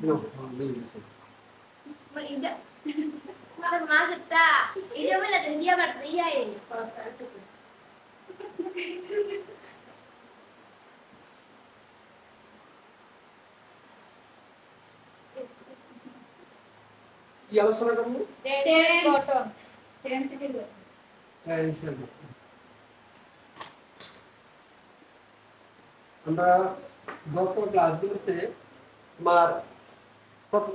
No, নেই আছে। এটা আমার মাছটা এটা বলে দিয়া বাট দিয়া এই কি আলোচনা করবো? টেন্স গঠন টেন্স কি টেন্সের গঠন। আমরা গত ক্লাসগুলোতে আমার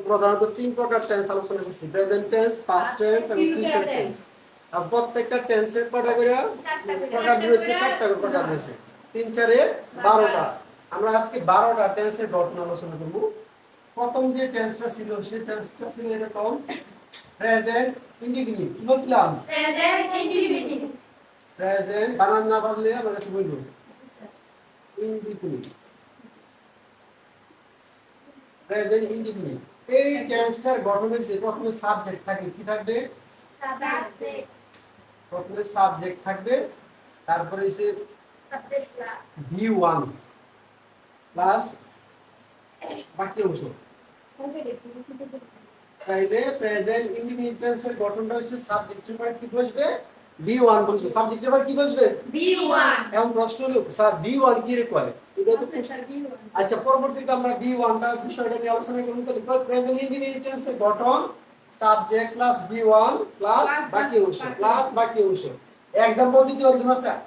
প্রধানত তিন প্রকার টেন্স আলোচনা করছি, প্রেজেন্ট টেন্স, পাস্ট টেন্স এবং ফিউচার টেন্স। আর প্রত্যেকটা টেন্সের কটা করে প্রকার রয়েছে? চারটা করে প্রকার রয়েছে। 3 4 এ 12টা। আমরা আজকে 12টা টেন্সের গঠন আলোচনা করব। প্রথম যে টেন্সটা ছিল সেই টেন্সটা ছিল এরকম, প্রেজেন্ট ইনডিফিনিট। কি বলছিলাম? Present indefinite. প্রেজেন্ট বানান না পারলে আমার কাছে বলবো ইনডিফিনিট। Present indefinite. এই টেন্সটার গঠন হচ্ছে প্রথমে সাবজেক্ট থাকবে। কি থাকবে? সাবজেক্ট। প্রথমে সাবজেক্ট থাকবে, তারপরে হচ্ছে সাবজেক্ট V1 প্লাস বাকি অংশ। তাইলে প্রেজেন্ট ইনডিফিনিট টেন্সের গঠনটা হচ্ছে সাবজেক্টের পর কি বসবে? V1 বসবে। সাবজেক্টের পর কি বসবে? V1। এখন প্রশ্ন হলো স্যার V1 কি রে কয়? এটা তো আচ্ছা, পরবর্তীতে আমরা V1 টা বিষয়টা নিয়ে আলোচনা করব। তাহলে প্রেজেন্ট ইনডিফিনিট টেন্সের গঠন সাবজেক্ট প্লাস V1 প্লাস বাকি অংশ প্লাস বাকি অংশ। एग्जांपल দিতে পারবেন না স্যার?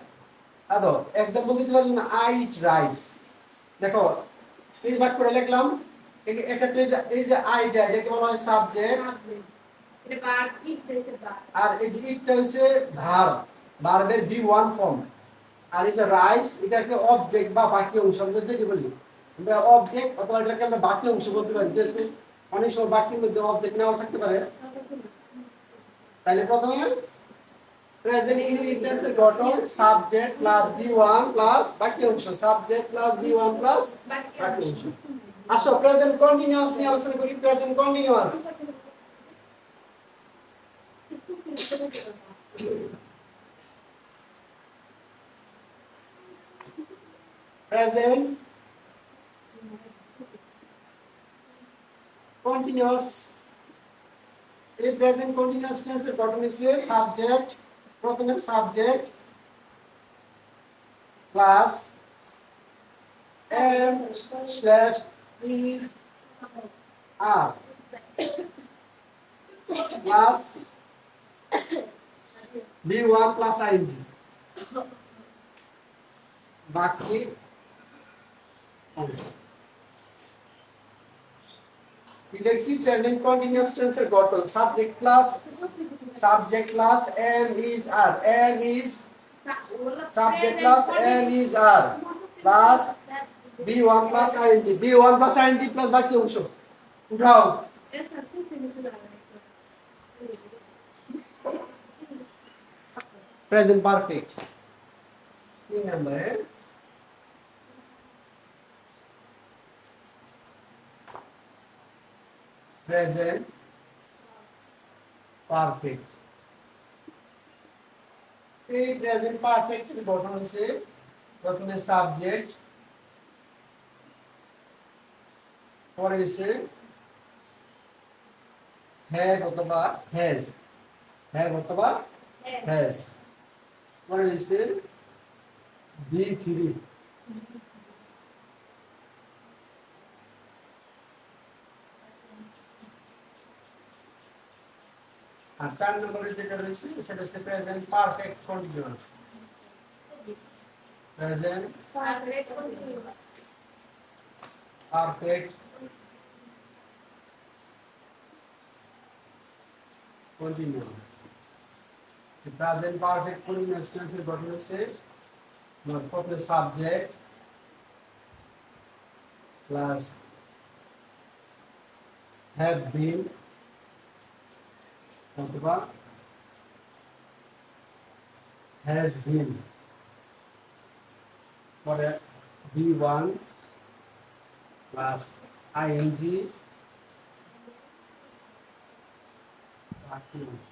আদো एग्जांपल দিতে পারবেন না? I eat rice. দেখো এই ভাগ করে লিখলাম। এক্ষেত্রে এই যে আইটা এটাকে বলা হয় সাবজেক্ট, এটা ভার্ব, ইট হইছে ভার্ব। আর এই যে ইটটা হইছে ভার্ব, ভার্বের V1 ফর্ম। আর এই যে রাইস এটাকে অবজেক্ট বা বাকি অংশ যেটা বলি আমরা অবজেক্ট, অথবা এটাকে আমরা বাকি অংশ বলতে পারি, যেহেতু অনেক সময় বাক্যের মধ্যে অবজেক্ট নাও থাকতে পারে। তাহলে প্রথমে প্রেজেন্ট ইনডিফিনিট টেন্সের গঠন সাবজেক্ট প্লাস V1 প্লাস বাকি অংশ, সাবজেক্ট প্লাস V1 প্লাস বাকি অংশ। আসো প্রেজেন্ট কন্টিনিউয়াস নিয়ে আলোচনা করি। Present continuous, present continuous. এই প্রেজেন্ট কন্টিনিউয়াস টেন্সের গঠন হচ্ছে সাবজেক্ট, প্রথমে subject plus am slash is are plus V1 plus ing বাকি ইলেক্সি প্রেজেন্ট কন্টিনিউয়াস টেন্সের গঠন subject plus am is are, am is subject plus am is are plus B1 plus ing, B1 plus ing plus বাকি অংশ উঠাও। Present perfect 3 নম্বরে present perfect. এই present perfect এর গঠন হচ্ছে প্রথমে সাবজেক্ট, পরে হচ্ছে হ্যাভ অথবা হ্যাজ, হ্যাভ অথবা হ্যাজ, পরে হচ্ছে V3, আর 4 নম্বরে যেটা রয়েছে সেটা হচ্ছে present perfect continuous. Present perfect continuous present perfect continuous টেন্সের গঠন হচ্ছে প্রথমে সাবজেক্ট প্লাস হ্যাভ বিন অথবা হ্যাজ বিন, পরে V1 প্লাস ing বাকি অংশ।